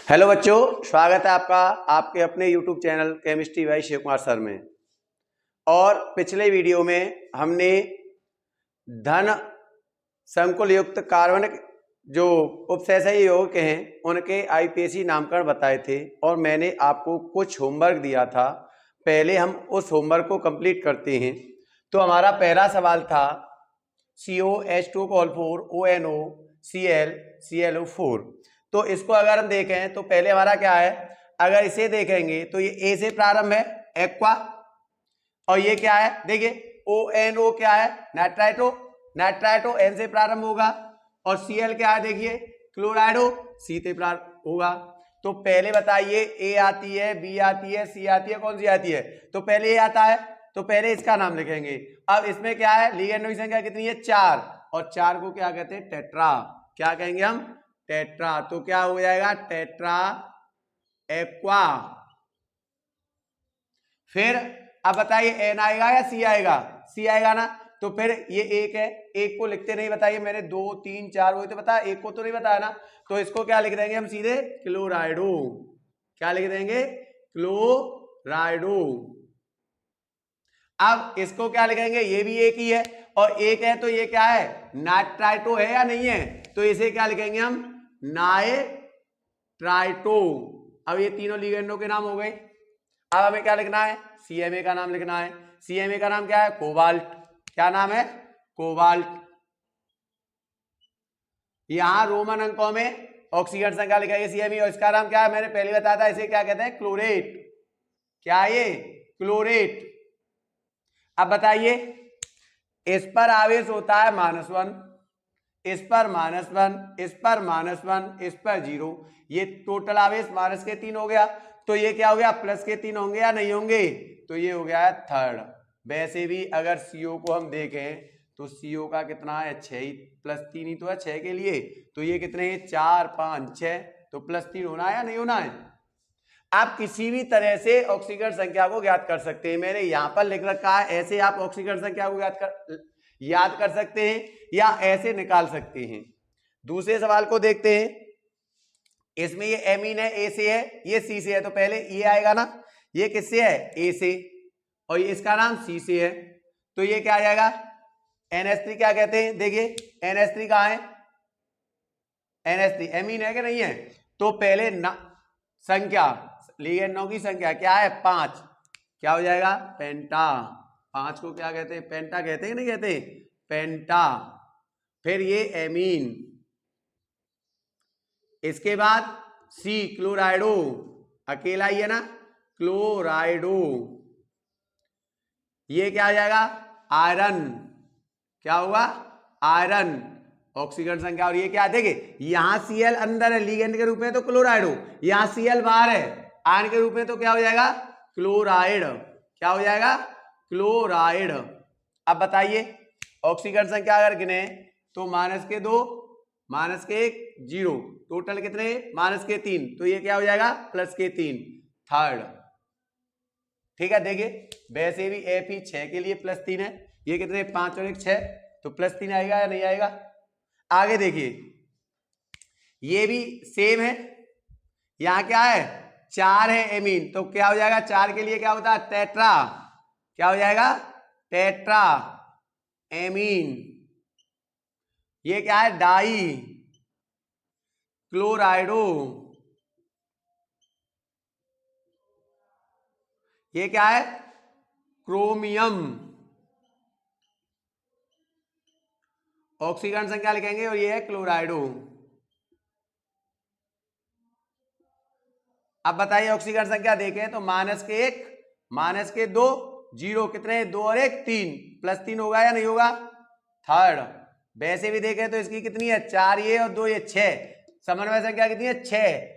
Hello बच्चों, स्वागत है आपका आपके अपने YouTube channel chemistry by Shiv Kumar sir में। और पिछले वीडियो में हमने धन संकुल युक्त कार्बनिक जो उपसैसई यौगिक हैं उनके आईपीएसी नामकरण बताए थे और मैंने आपको कुछ होमवर्क दिया था। पहले हम उस होमवर्क को कंप्लीट करते हैं। तो हमारा पहला सवाल था COH2 ONO Cl ClO4। तो इसको अगर हम देखें तो पहले हमारा क्या है, अगर इसे देखेंगे तो ये ए से प्रारंभ है एक्वा, और ये क्या है देखिए ONO क्या है नाइट्राइटो, नाइट्राइटो N से प्रारंभ होगा, और Cl क्या है देखिए क्लोराइडो C से प्रारंभ होगा। तो पहले बताइए ए आती है, बी आती है, सी आती है, कौन सी आती है? तो पहले ए आता है तो पहले इसका नाम लिखेंगे। अब इसमें क्या है, लिगेंडों की संख्या कितनी है 4, और 4 को क्या कहते हैं टेट्रा, क्या कहेंगे हम टेट्रा। तो क्या हो जाएगा टेट्रा एक्वा। फिर अब बताइए एन आएगा या सी आएगा? सी आएगा ना। तो फिर ये एक है, एक को लिखते नहीं, बताइए मैंने 2 3 4 वही तो बताया, एक को तो नहीं बताया ना। तो इसको क्या लिख देंगे हम सीधे क्लोराइडो, क्या लिख देंगे क्लोराइडो। अब इसको क्या लिखेंगे, ये भी एक ही है और एक है, तो ये क्या है नाइट्राइटो है या नहीं है? तो इसे क्या लिखेंगे हम नाइट्राइटो। अब ये तीनों लिगेंडों के नाम हो गए। अब हमें क्या लिखना है, सीएमए का नाम लिखना है। सीएमए का नाम क्या है कोबाल्ट, क्या नाम है कोबाल्ट। यहां रोमन अंकों में ऑक्सीजन संख्या लिखा है सीएमए, और इसका नाम क्या है मैंने पहले बताया था, इसे क्या कहते हैं क्लोरेट, क्या है ये क्लोरेट। अब बताइए इस पर आवेश होता है -1, इस पर -1, इस पर -1, इस पर 0, ये टोटल आवेश -3 हो गया। तो ये क्या हो गया +3 होंगे या नहीं होंगे? तो ये हो गया थर्ड। वैसे भी अगर CO को हम देखें तो CO का कितना है 6 ही, +3 ही तो है 6 के लिए। तो ये कितने हैं 4 5 6, तो +3 होना है या नहीं होना है? आप किसी भी तरह से ऑक्सीजन संख्या को ज्ञात कर सकते हैं, मैंने यहां पर लिख रखा है, ऐसे आप ऑक्सीजन संख्या को याद कर सकते हैं या ऐसे निकाल सकते हैं। दूसरे सवाल को देखते हैं। इसमें ये एमीन है ए से है, ये सी से है, तो पहले ये आएगा ना, ये किससे है ए से, और ये इसका नाम सी से है, तो ये क्या आ जाएगा NH3, क्या कहते हैं देखिए NH3 कहाँ है, NH3 एमीन है कि नहीं है? तो पहले संख्या लिगेंडों की संख्या क्या है 5, क्या हो जाएगा पेंटा। 5 को क्या कहते हैं पेंटा कहते हैं, नहीं कहते पेंटा। फिर ये एमीन, इसके बाद सी क्लोराइडो, अकेला ही है ना क्लोराइडो। ये क्या आ जाएगा आयरन, क्या होगा आयरन, ऑक्सीजन संख्या। और ये क्या देखिए यहां Cl अंदर है लिगेंड के रूप में तो क्लोराइडो, यहां Cl बाहर है आयन के रूप में, तो क्या हो जाएगा क्लोराइड, क्या हो जाएगा क्लोराइड। अब बताइए ऑक्सीजन संख्या अगर गिने तो -2, -1 0, टोटल कितने -3, तो ये क्या हो जाएगा +3 थर्ड। ठीक है देखिए वैसे भी Fe 6 के लिए +3 है, ये कितने 5 और 1 6, तो +3 आएगा या नहीं आएगा? आगे देखिए ये भी सेम है, यहां क्या है 4 है एमीन, तो क्या हो जाएगा 4 के लिए क्या होता है टेट्रा, क्या हो जाएगा टेट्रा एमीन। ये क्या है डाई क्लोराइडो, ये क्या है क्रोमियम। ऑक्सीजन संख्या लिखेंगे और ये है क्लोराइडो। अब बताइए ऑक्सीजन संख्या देखें तो -1, -2 0, कितने 2 और 1 3, +3 होगा या नहीं होगा थर्ड। वैसे भी देखें तो इसकी कितनी है 4 ये और 2 ये 6, समन्वय संख्या कितनी है 6,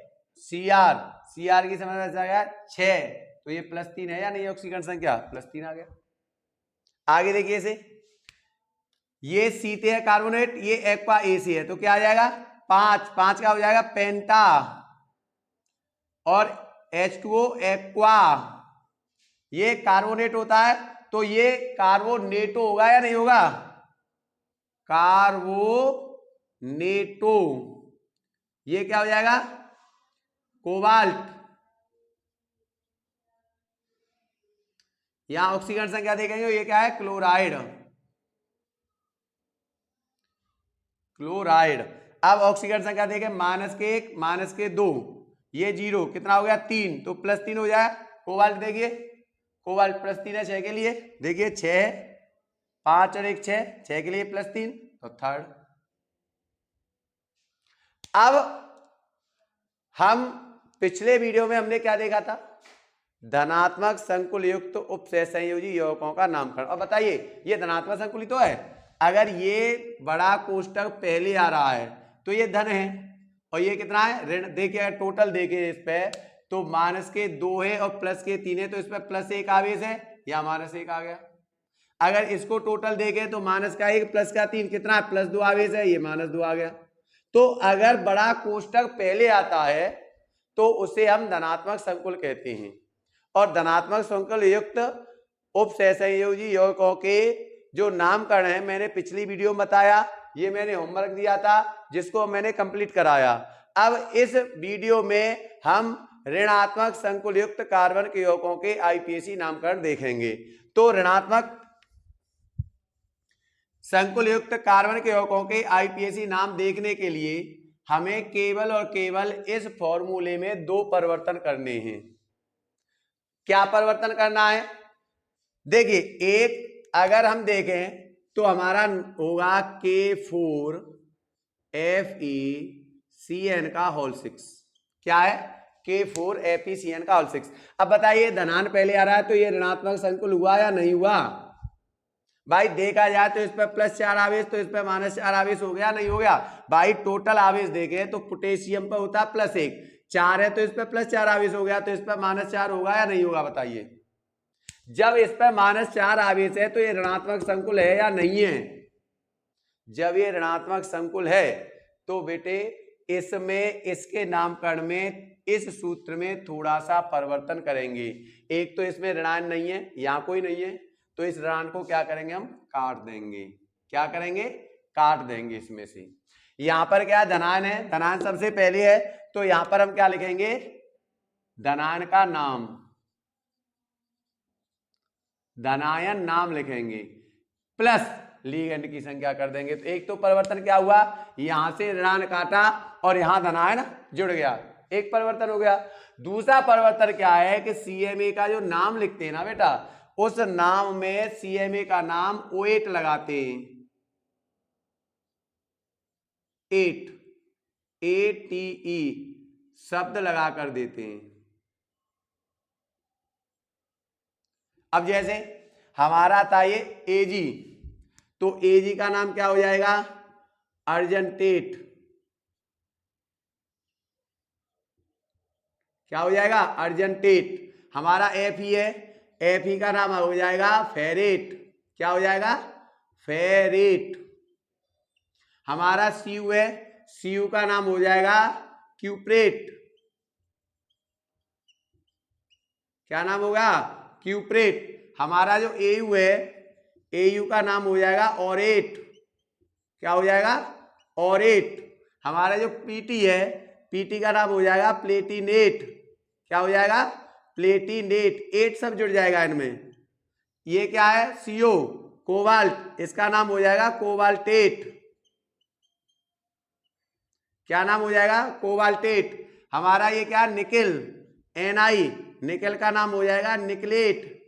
CR की समन्वय संख्या 6, तो ये +3 है या नहीं ऑक्सीजन संख्या +3 आ गया। आगे देखिए इसे, ये सीते है कार्बोनेट, ये एक्वा ए से है, तो क्या आ जाएगा 5 5 का हो जाएगा पेंटा, और H2O एक्वा, ये कार्बोनेट होता है तो ये कार्बोनेटो होगा या नहीं होगा कार्बोनेटो। ये क्या हो जाएगा कोबाल्ट। यहां ऑक्सीकरण संख्या देखेंगे, ये क्या है, क्लोराइड। क्लोराइड। अब ऑक्सीकरण संख्या देखें, -1 -2, ये 0, कितना हो गया 3, तो +3 हो जाए। कोबाल्ट देखिए, कोबाल्ट +3 है 6 के लिए, देखिए 6, 5 और 1 6, 6 के लिए +3, तो थर्ड। अब हम पिछले वीडियो में हमने क्या देखा था, धनात्मक संकुल युक्त उपसहसंयोजी यौगिकों का नामकरण। अब बताइए, ये धनात्मक संकुल ही तो है, अगर ये बड़ा कोष्टक पहले आ रहा है तो ये धन है, और ये कितना है ऋण। देखिए टोटल देखिए इस पे, तो -2 है और +3 है, तो इस पे +1 आवेश है, या -1 आ गया। अगर इसको टोटल देखें तो -1 +3 कितना है, +2 आवेश है, ये -2 आ गया। तो अगर बड़ा कोष्टक पहले आता है तो उसे हम धनात्मक संकुल कहते हैं। और धनात्मक संकुल युक्त उपसहसंयोजी यौगिकों के जो नामकरण है, मैंने पिछली वीडियो में बताया, ये मैंने होमवर्क दिया था जिसको मैंने कंप्लीट कराया। अब इस वीडियो में हम ऋणात्मक संकुल युक्त कार्बन के यौगिकों के आईपीएसी नामकरण देखेंगे। तो ऋणात्मक संकुल युक्त कार्बन के यौगिकों के आईपीएसी नाम देखने के लिए हमें केवल और केवल इस फॉर्मूले में 2 परिवर्तन करने हैं। क्या परिवर्तन करना है, देखिए एक अगर हम देखें तो हमारा होगा K4FeCN6। क्या है, K4FeCN6। अब बताइए धनान पहले आ रहा है तो ये ऋणात्मक संकुल हुआ या नहीं हुआ। भाई देखा जाए तो इस पर +4 आवेश, तो इस पर -4 आवेश हो गया, नहीं हो गया। भाई टोटल आवेश देखें तो पोटेशियम पर होता है +1, 4 है तो इस पर +4 आवेश हो गया, तो इस पर -4 होगा या नहीं होगा बताइए। जब इस पर -4 आवेश है तो ये ऋणात्मक संकुल है या नहीं है। जब ये ऋणात्मक संकुल है तो बेटे इसमें इसके नामकरण में इस सूत्र में थोड़ा सा परिवर्तन करेंगे। एक तो इसमें ऋणायन नहीं है, यहां कोई नहीं है, तो इस ऋणायन को क्या करेंगे, हम काट देंगे। क्या करेंगे, काट देंगे इसमें से। यहां पर क्या धनायन है, धनायन सबसे पहले है, तो यहां पर हम क्या लिखेंगे, धनायन का नाम, धनायन नाम लिखेंगे, प्लस लिगेंड की संख्या कर देंगे। तो एक तो परिवर्तन क्या हुआ, यहां से ऋणायन काटा और यहां धनायन जुड़ गया, एक परिवर्तन हो गया। दूसरा परिवर्तन क्या है कि CMA का जो नाम लिखते हैं ना बेटा, उस नाम में CMA का नाम O8 लगाते हैं, 8 ATE शब्द लगा कर देते हैं। अब जैसे हमारा था ये AG, तो AG का नाम क्या हो जाएगा, अर्जेंटेट। क्या हो जाएगा, अर्जेंटेट। हमारा Fe है, Fe का नाम हो जाएगा फेरेट। क्या हो जाएगा, फेरेट। हमारा Cu है, Cu का नाम हो जाएगा क्यूप्रेट। क्या नाम होगा, क्यूप्रेट। हमारा जो Au है, Au का नाम हो जाएगा ऑरेट। क्या हो जाएगा, ऑरेट। हमारा जो Pt है, Pt का नाम हो जाएगा प्लेटिनेट। क्या हो जाएगा, प्लेटिनेट। 8 सब जुड़ जाएगा इनमें। ये क्या है, CO कोबाल्ट, इसका नाम हो जाएगा कोबाल्टेट। क्या नाम हो जाएगा, कोबाल्टेट। हमारा ये क्या, निकेल, Na, निकेल का नाम हो जाएगा निकलेट।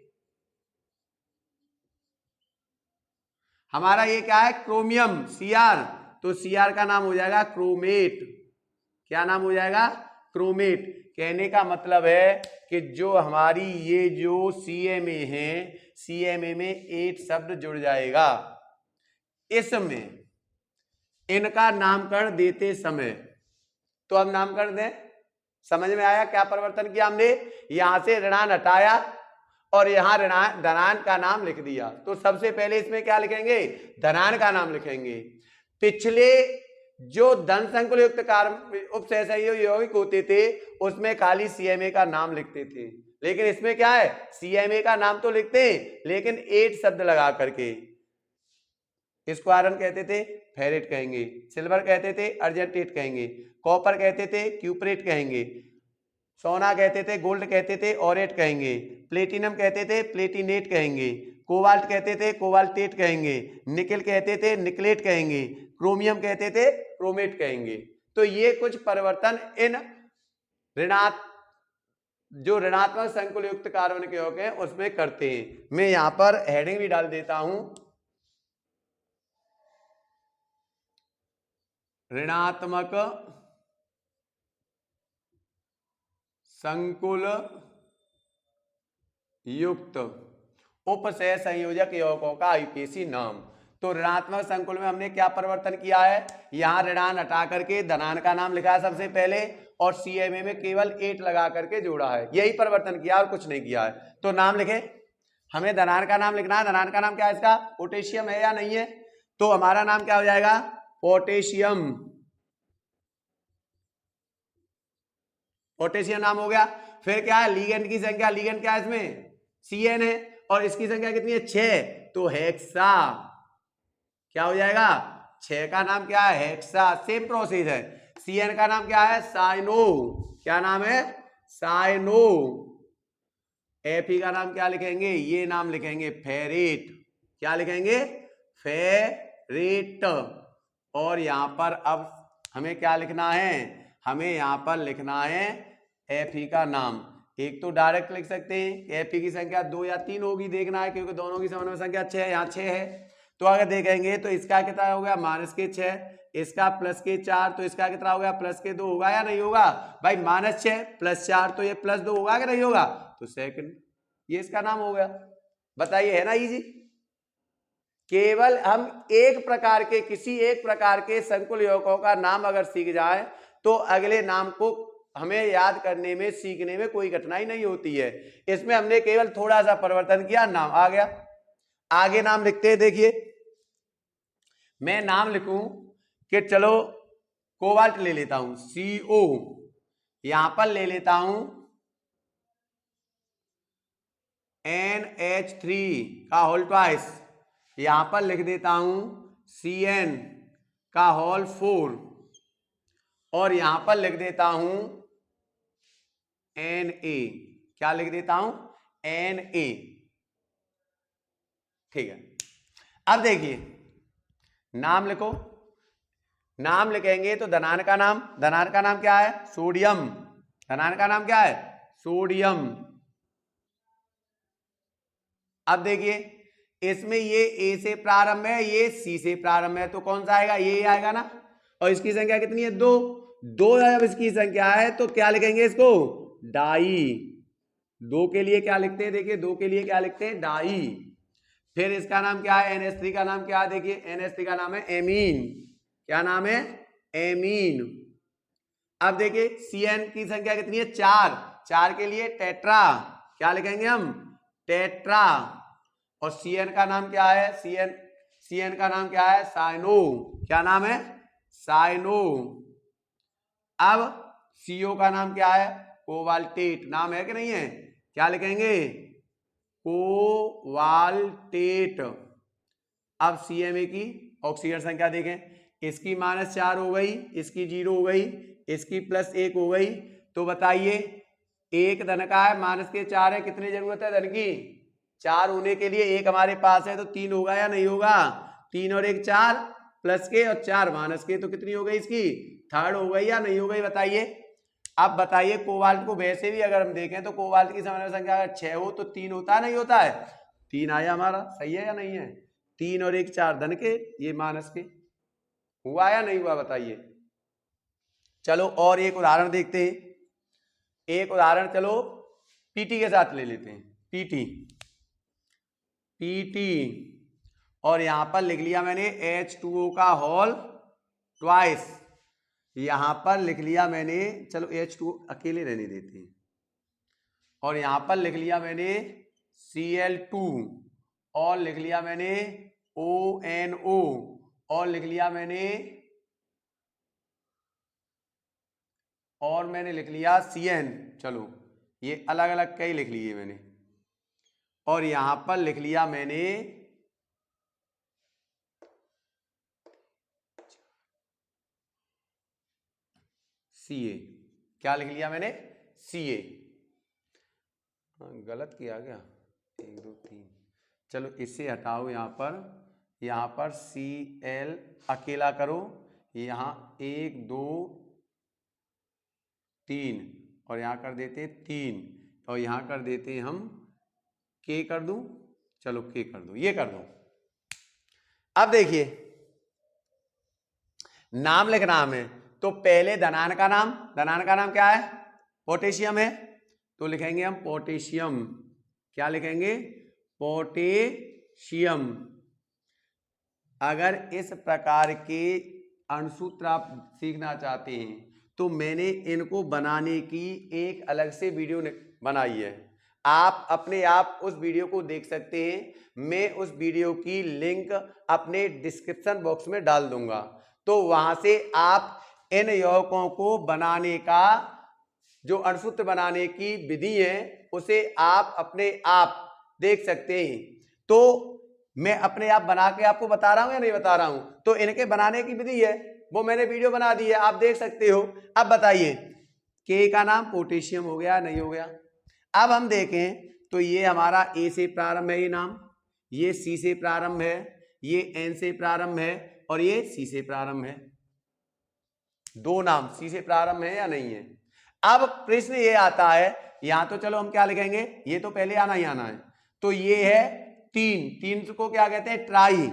हमारा ये क्या है, क्रोमियम, Cr, तो Cr का नाम हो जाएगा क्रोमेट। क्या नाम हो जाएगा, क्रोमेट। कहने का मतलब है कि जो हमारी ये जो CMA है, CMA में 8 शब्द जुड़ जाएगा। इसमें इनका नामकरण देते समय, तो हम नामकरण दें, समझ में आया क्या परिवर्तन किया हमने, यहां से ऋणायन हटाया और यहां धनायन का नाम लिख दिया। तो सबसे पहले इसमें क्या लिखेंगे, धनायन का नाम लिखेंगे। पिछले जो धन संकुल युक्त कार्बन उपसहसंयोजी यौगिक होते थे उसमें खाली CMA का नाम लिखते थे, लेकिन इसमें क्या है, CMA का नाम तो लिखते हैं लेकिन 8 शब्द लगा करके। इसको आयरन कहते थे, फेरेट कहेंगे, सिल्वर कहते थे, अर्जेंटेट कहेंगे, कॉपर कहते थे, क्यूपरेट कहेंगे, सोना कहते थे, गोल्ड कहते थे, ऑरेट कहेंगे। प्लेटिनम कहते थे, प्लेटिनेट कहेंगे। कोबाल्ट कहते थे, कोबाल्टेट कहेंगे। निकेल कहते थे, निकलेट कहेंगे। क्रोमियम कहते थे, क्रोमेट कहेंगे। तो ये कुछ परिवर्तन इन जो ऋणात्मक संकुल युक्त कार्बन के यौगिक हैं उसमें करते हैं। मैं यहां पर हेडिंग भी डाल देता हूं, ऋणात्मक संकुल युक्त उपसह संयोजक यौगिकों का आईयूपीएसी नाम। तो ऋणात्मक संकुल में हमने क्या परिवर्तन किया है, यहां ऋणान हटा करके धनान का नाम लिखा है सबसे पहले, और सीएमए में केवल 8 लगा करके जोड़ा है। यही परिवर्तन किया और कुछ नहीं किया है। तो नाम लिखे, हमें धनान का नाम लिखना है। धनान का नाम क्या है इसका, पोटेशियम है या नहीं है, तो हमारा नाम क्या हो जाएगा, पोटेशियम। पोटेशियम नाम हो गया। फिर क्या है, लिगेंड की संख्या, लिगेंड क्या है इसमें, CN है, और इसकी संख्या कितनी है, 6, तो हेक्सा क्या हो जाएगा, 6 का नाम क्या है, हेक्सा। सेम प्रोसेस है। CN का नाम क्या है, साइनो। क्या नाम है, साइनो। Fe का नाम क्या लिखेंगे, ये नाम लिखेंगे फेरेट। क्या लिखेंगे, फेरेट। और यहां पर अब हमें क्या लिखना है, हमें यहां पर लिखना है Fe का नाम। एक तो डायरेक्ट लिख सकते हैं, Fe की संख्या 2 या 3 होगी, देखना है क्योंकि दोनों की समन्वय संख्या 6 है, यहाँ 6 है। तो अगर देखेंगे तो इसका कितना हो गया, -6, इसका +4, तो इसका कितना हो गया, +2 होगा या नहीं होगा भाई, -6 +4 तो ये +2 होगा कि नहीं होगा, तो सेकंड, ये इसका नाम हो गया। बताइए, है ना इजी। केवल हम एक प्रकार के, किसी एक प्रकार के संकुल यौगिकों का नाम अगर सीख जाए तो अगले नाम को हमें याद करने में, सीखने में कोई कठिनाई नहीं होती है। इसमें हमने केवल थोड़ा सा परिवर्तन किया, नाम आ गया। आगे नाम लिखते हैं, देखिए मैं नाम लिखूं कि चलो कोबाल्ट ले लेता हूं, CO, यहां पर ले लेता हूं NH3 का होल ट्वाइस, यहां पर लिख देता हूं CN का होल 4, और यहां पर लिख देता हूं Na। क्या लिख देता हूं, Na। ठीक है। अब देखिए नाम लिखो, नाम लिखेंगे तो धनान का नाम, धनान का नाम क्या है, सोडियम। धनान का नाम क्या है, सोडियम। अब देखिए इसमें ये A से प्रारंभ है, ये C से प्रारंभ है, तो कौन सा आएगा, ये आएगा ना। और इसकी संख्या कितनी है, 2। 2 जब इसकी संख्या है तो क्या लिखेंगे इसको, डाई। 2 के लिए क्या लिखते हैं, देखिए 2 के लिए क्या लिखते हैं, डाई। फिर इसका नाम क्या है, NH3 का नाम क्या है, देखिए NH3 का नाम है एमीन। क्या नाम है, एमीन। अब देखिए CN की संख्या कितनी है, 4। 4 के लिए टेट्रा। क्या लिखेंगे हम, टेट्रा। और CN का नाम क्या है, CN का नाम क्या है, साइनो। क्या नाम है, साइनो। अब CO का नाम क्या है, कोबाल्टेट। नाम है कि नहीं है, क्या लिखेंगे, कोबाल्टेट। अब CMA की ऑक्सीजन संख्या देखें, इसकी -4 हो गई, इसकी 0 हो गई, इसकी +1 हो गई। तो बताइए, एक धन का है, -4 है, कितनी जरूरत है धन की, 4 होने के लिए। एक हमारे पास है तो 3 होगा या नहीं होगा, 3 और 1 4, +के और 4 -के, तो कितनी हो गई इसकी, 3rd हो गई या नहीं हो गई, बताइए। अब बताइए कोबाल्ट को वैसे भी अगर हम देखें तो कोबाल्ट की समन्वय संख्या अगर 6 हो तो 3 होता है, नहीं होता है, 3 आया हमारा, सही है या नहीं है। 3 और 1 4 धन के, ये माइनस के, हुआ या नहीं हुआ, बताइए। चलो और एक उदाहरण देखते हैं। एक उदाहरण चलो पीटी के साथ ले लेते हैं, पीटी। और यहां पर लिख लिया मैंने H2O का होल ट्वाइस, यहां पर लिख लिया मैंने, चलो H2O अकेले रहने देते हैं। और यहां पर लिख लिया मैंने Cl2, और लिख लिया मैंने ONO, और लिख लिया मैंने, और मैंने लिख लिया CN। चलो ये अलग अलग कई लिख लिए मैंने। और यहां पर लिख लिया मैंने Ca। क्या लिख लिया मैंने, Ca। गलत किया क्या, 1 2 3, चलो इसे हटाओ, यहाँ पर Cl अकेला करो, यहाँ 1 2 3 और यहाँ कर देते 3 और यहाँ कर देते हम K कर दूं, चलो K कर दो, ये कर दो। अब देखिए नाम लिखना हमें, तो पहले धनायन का नाम क्या है, पोटेशियम है, तो लिखेंगे हम पोटेशियम। क्या लिखेंगे, पोटेशियम। अगर इस प्रकार के अणुसूत्र आप सीखना चाहते हैं तो मैंने इनको बनाने की एक अलग से वीडियो बनाई है, आप अपने आप उस वीडियो को देख सकते हैं। मैं उस वीडियो की लिंक अपने डिस्क्रिप्शन बॉक्स में डाल दूंगा, तो वहां से आप इन यौगिकों को बनाने का, जो अणुसूत्र बनाने की विधि है, उसे आप अपने आप देख सकते हैं। तो मैं अपने आप बना के आपको बता रहा हूं या नहीं बता रहा हूं, तो इनके बनाने की विधि है, वो मैंने वीडियो बना दी है, आप देख सकते हो। अब बताइए के का नाम पोटेशियम हो गया, नहीं हो गया। अब हम देखें तो ये हमारा ए से प्रारंभ है, ये नाम, ये सी से प्रारंभ है, ये एन से प्रारंभ है और ये सी से प्रारंभ है। दो नाम सी से प्रारंभ है या नहीं है। अब प्रश्न ये आता है, यहां तो चलो हम क्या लिखेंगे, ये तो पहले आना ही आना है, तो ये है 3 को क्या कहते हैं, ट्राई।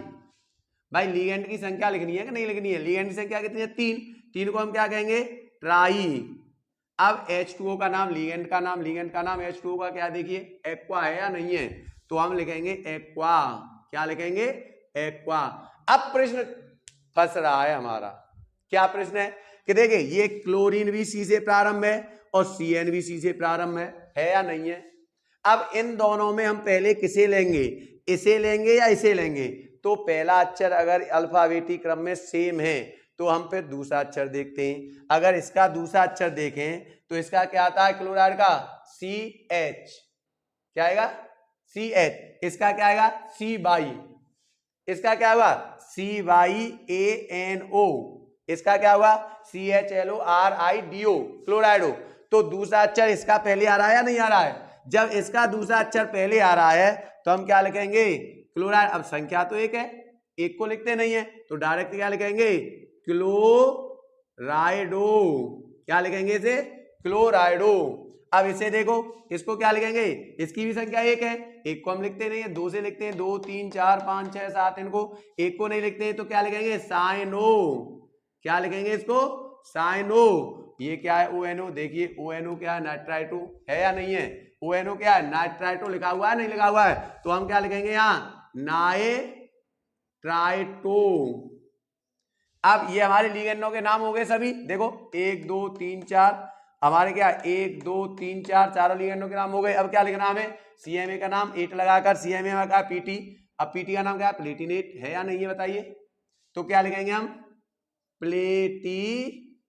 भाई लिगेंड की संख्या लिखनी है कि नहीं लिखनी है, लिगेंड की संख्या कितनी है, 3 को हम क्या कहेंगे, ट्राई। अब H2O का नाम, लिगेंड का नाम H2O का क्या, देखिए एक्वा है या नहीं है, तो हम लिखेंगे एक्वा। क्या लिखेंगे, एक्वा। अब प्रश्न फंस रहा है हमारा, क्या प्रश्न है कि देखिए ये क्लोरीन भी सी से प्रारंभ है और CN भी सी से प्रारंभ है या नहीं है। अब इन दोनों में हम पहले किसे लेंगे, इसे लेंगे या इसे लेंगे, तो पहला अक्षर अगर अल्फाबेटिक क्रम में सेम है तो हम फिर दूसरा अक्षर देखते हैं। अगर इसका दूसरा अक्षर देखें तो इसका क्या आता है, क्लोराइड का CH, क्या आएगा CH, इसका क्या आएगा CY, इसका क्या होगा CYANO, इसका क्या होगा CHLORIDO, क्लोराइडो। तो दूसरा अक्षर इसका पहले आ रहा है या नहीं आ रहा है, जब इसका दूसरा अक्षर पहले आ रहा है तो हम क्या लिखेंगे, क्लोराइड। अब संख्या तो एक है, एक को लिखते नहीं है, तो डायरेक्ट क्या लिखेंगे, क्लोराइडो। क्या लिखेंगे इसे, क्लोराइडो। अब इसे देखो, इसको क्या लिखेंगे, इसकी भी संख्या एक है, एक को हम लिखते नहीं है, 2 से लिखते हैं, 2 3 4 5 6 7, इनको एक को नहीं लिखते हैं, तो क्या लिखेंगे, साइनो। क्या लिखेंगे इसको, साइनो। ये क्या है, ONO। देखिए ONO क्या है, नाइट्राइटो है या नहीं है, ONO क्या है, नाइट्राइटो लिखा हुआ है, नहीं लिखा हुआ है, तो हम क्या लिखेंगे यहाँ, नाइट्राइटो। अब ये हमारे लिगेंडों के नाम हो गए सभी, देखो 1 2 3 4 हमारे क्या 1 2 3 4 चारों लिगेंडों के नाम हो गए। अब क्या लिखना हमें, CMA का नाम 8 लगाकर, CMA में क्या PT, अब PT का नाम क्या है, प्लेटिनेट है या नहीं है बताइए, तो क्या लिखेंगे हम, प्लेटिनेट।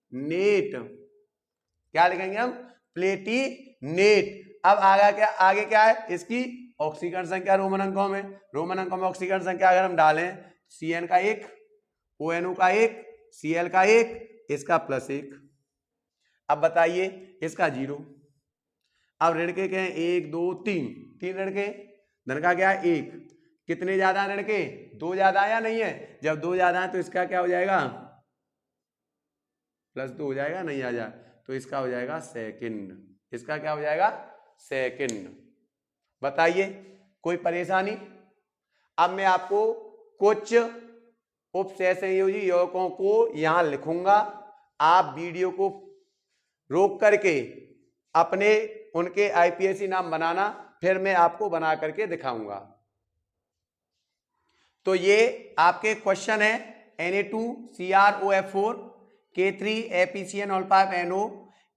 क्या लिखेंगे हम, प्लेटिनेट। अब आगे क्या है, इसकी ऑक्सीकरण संख्या रोमन अंकों में, ऑक्सीकरण संख्या अगर हम डालें, CN का 1, ONO का 1, Cl का 1, इसका +1। अब बताइए इसका 0। अब ऋण के क्या है, 1 2 3 ऋण के, धन का क्या है 1, कितने ज्यादा ऋण के, 2 ज्यादा या नहीं है, जब 2 ज्यादा है तो इसका क्या हो जाएगा, +2 हो जाएगा, नहीं आ जाए तो इसका हो जाएगा सेकंड, इसका क्या हो जाएगा, सेकंड। बताइए कोई परेशानी। अब मैं आपको कुछ उपसहसंयोजी यौगिकों को यहां लिखूंगा, आप वीडियो को रोक करके अपने उनके IPSC नाम बनाना, फिर मैं आपको बना करके दिखाऊंगा। तो ये आपके क्वेश्चन है, Na2CrOF4, K3FeCnO5NO,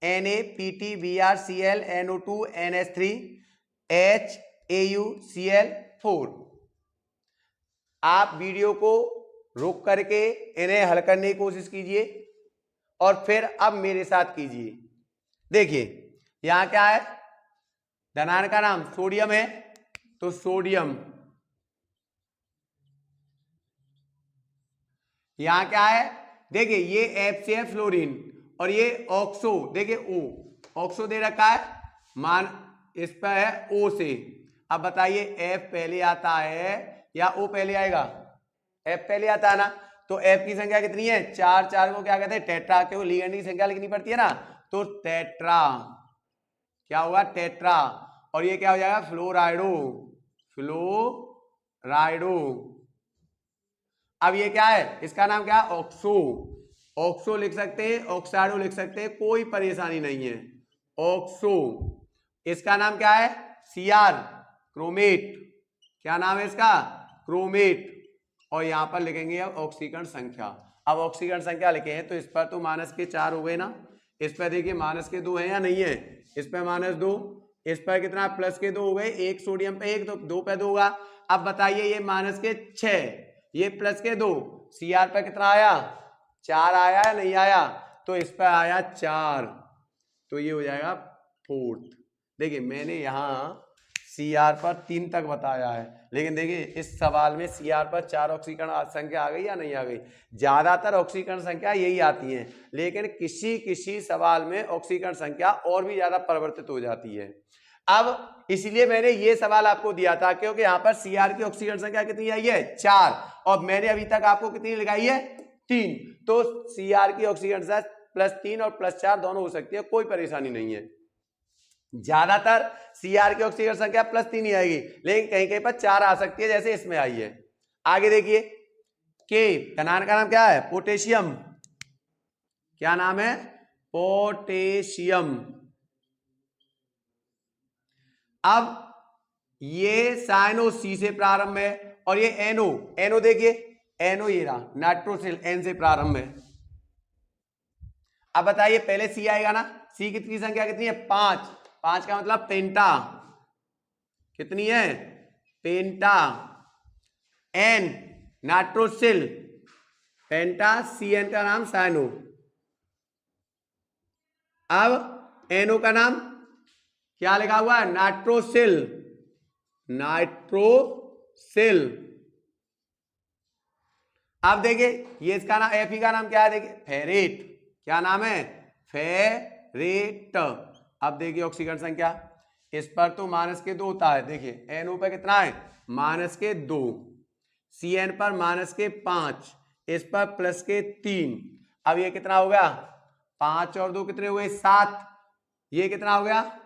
NaPtBrCl NO2 NH3 HAuCl4। आप वीडियो को रोक करके इन्हें हल करने की कोशिश कीजिए और फिर अब मेरे साथ कीजिए। देखिए यहां क्या है, धनायन का नाम सोडियम है, तो सोडियम। यहां क्या है, देखिए ये F से है फ्लोरीन और ये ऑक्सो, देखिए O, ऑक्सो दे रखा है, मान इस पर है ओ से। अब बताइए एफ पहले आता है या ओ पहले आएगा? एफ पहले आता है ना, तो एफ की संख्या कितनी है? 4, 4 को क्या कहते हैं? टेट्रा, क्योंकि लिगेंड की संख्या लिखनी पड़ती है ना, तो टेट्रा क्या होगा? टेट्रा। और ये क्या हो जाएगा? फ्लोराइडो, फ्लोराइडो। अब ये क्या है? इसका नाम क्या है? ऑक्सो। ऑक्सो लिख सकते हैं, ऑक्साइडो लिख सकते हैं, कोई परेशानी नहीं है। ऑक्सो। इसका नाम क्या है? CR, chromate. क्या नाम है इसका? क्रोमेट। और यहां पर लिखेंगे अब ऑक्सीकरण संख्या। अब ऑक्सीकरण संख्या लिखे हैं तो इस पर तो -4 हो गए ना, इस पर देखिए -2 है या नहीं है? इस पर -2, इस पर कितना? +2 हो गए, एक सोडियम पे 1 तो 2 पे 2 होगा। अब बताइए ये -6, ये +2, सीआर पे कितना आया? 4 आया या नहीं आया? तो इस पर आया 4, तो ये हो जाएगा 4th। देखिए मैंने यहाँ सीआर पर 3 तक बताया है, लेकिन देखिए इस सवाल में सीआर पर 4 ऑक्सीकरण संख्या आ गई या नहीं आ गई? ज्यादातर ऑक्सीकरण संख्या यही आती है, लेकिन किसी किसी सवाल में ऑक्सीकरण संख्या और भी ज्यादा परिवर्तित हो जाती है। अब इसलिए मैंने ये सवाल आपको दिया था क्योंकि यहाँ पर सीआर की ऑक्सीकरण संख्या कितनी आई है? 4, और मैंने अभी तक आपको कितनी लगाई है? 3। तो सीआर की ऑक्सीकरण संख्या +3 और +4 दोनों हो सकती है, कोई परेशानी नहीं है। ज्यादातर सीआर की ऑक्सीकरण संख्या +3 ही आएगी, लेकिन कहीं कहीं पर 4 आ सकती है, जैसे इसमें आई है। आगे देखिए के कनान का नाम क्या है? पोटेशियम। क्या नाम है? पोटेशियम। अब ये साइनो सी से प्रारंभ है और ये एनो, एनो देखिए एनो ये रहा नाइट्रोसिल, एन से प्रारंभ है। अब बताइए पहले सी आएगा ना, सी की संख्या कितनी है? 5, 5 का मतलब पेंटा, कितनी है? पेंटा। एन नाइट्रोसिल, पेंटा, सी एन का नाम साइनो। अब एनओ का नाम क्या लिखा हुआ है? Nitrosyl, nitrosyl. अब देखिए ये इसका नाम, एफ का नाम क्या है? देखिए फेरेट। क्या नाम है? फेरेट। अब देखिए ऑक्सीकरण संख्या, इस पर तो -2 होता है, देखिए एनओ पे कितना है? -2, सी एन पर -5, इस पर +3। अब ये कितना हो गया? 5 और 2 कितने हुए? 7। ये कितना हो गया?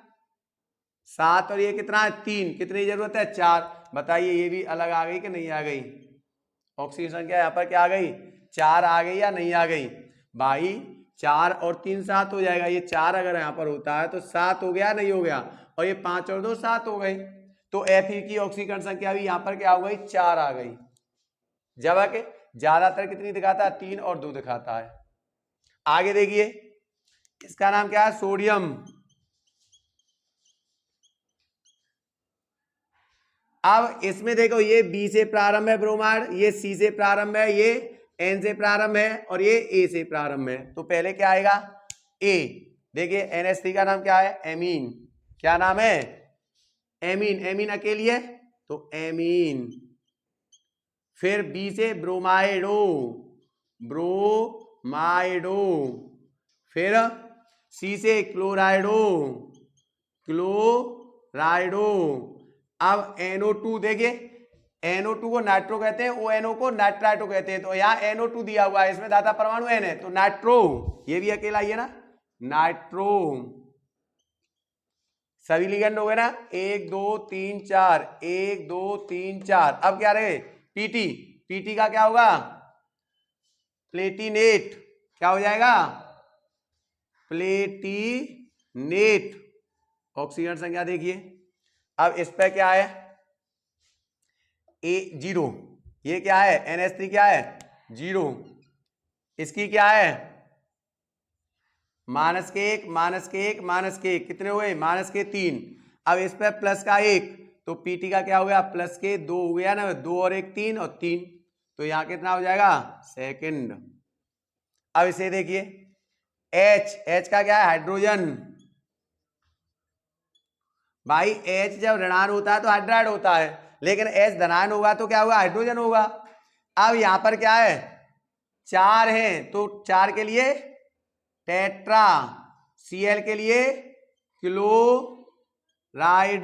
7 और ये कितना है? 3। कितनी जरूरत है? 4। बताइए ये भी अलग आ गई कि नहीं आ गई? ऑक्सीजन संख्या यहाँ पर क्या आ गई? 4 आ गई या नहीं आ गई? भाई 4 और 3 7 हो जाएगा। ये 4 अगर यहाँ पर होता है तो 7 हो गया, नहीं हो गया? और ये 5 और 2 7 हो गई, तो एफ की ऑक्सीकरण संख्या भी यहाँ पर क्या हो गई? 4 आ गई। जबकि ज्यादातर कितनी दिखाता है? 3 और 2 दिखाता है। आगे देखिए इसका नाम क्या है? सोडियम। अब इसमें देखो ये बी से प्रारंभ है ब्रोमाइड, ये सी से प्रारंभ है, ये एन से प्रारंभ है और ये ए से प्रारंभ है। तो पहले क्या आएगा? ए। देखिए NH3 का नाम क्या है? एमीन। क्या नाम है? एमीन। एमीन अकेली है तो एमीन। फिर बी से ब्रोमाइडो, ब्रोमाइडो। फिर सी से क्लोराइडो, क्लोराइडो। अब NO2 देखिए, NO2 को नाइट्रो कहते हैं, ONO को नाइट्राइटो कहते हैं। तो यहाँ NO2 दिया हुआ है, इसमें दाता परमाणु N है तो नाइट्रो, ये भी अकेला ही है ना, नाइट्रो। सभी लिगेंड हो गए ना? 1 2 3 4, 1 2 3 4। अब क्या रहे? पीटी। पीटी का क्या होगा? प्लेटिनेट। क्या हो जाएगा? प्लेटिनेट। ऑक्सीजन संख्या देखिए, अब इस पे क्या है? A0। ये क्या है? NH3 क्या है? 0। इसकी क्या है? -1 -1 -1। कितने हुए? -3। अब इस पे प्लस का 1, तो पीटी का क्या हो गया? +2 हो गया ना, 2 और 1 3 और 3, तो यहां कितना हो जाएगा? सेकंड। अब इसे देखिए H का क्या है? हाइड्रोजन। भाई H जब ऋणायन होता है तो हाइड्राइड होता है, लेकिन H धनायन होगा तो क्या होगा? हाइड्रोजन होगा। अब यहां पर क्या है? 4 हैं तो 4 के लिए टेट्रा, Cl के लिए क्लोराइडो।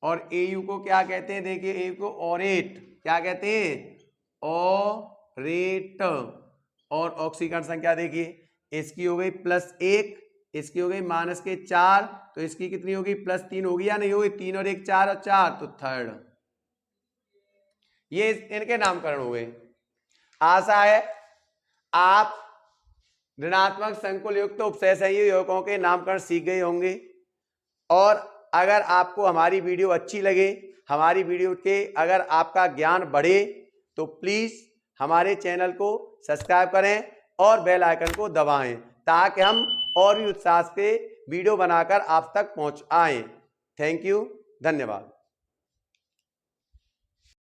और एयू को क्या कहते हैं, देखिए एयू को ऑरेट, क्या कहते हैं, ऑरेट। और ऑक्सीकरण संख्या देखिए, इसकी हो गई +1, इसकी हो गई -4, तो इसकी कितनी होगी, +3 होगी या नहीं होगी, 3 और 1 4 और 4, तो थर्ड। ये इनके नामकरण हुए। आशा है आप ऋणात्मक संकुल युक्त उपसय संयुग्म यौगिकों के नामकरण सीख गए होंगे। और अगर आपको हमारी वीडियो अच्छी लगे, हमारी वीडियो के अगर आपका ज्ञान बढ़े, तो प्लीज हमारे चैनल को सब्सक्राइब करें और बेल आइकन को दबाएं, ताकि हम और भी उत्साह से वीडियो बनाकर आप तक पहुंच आए। थैंक यू, धन्यवाद।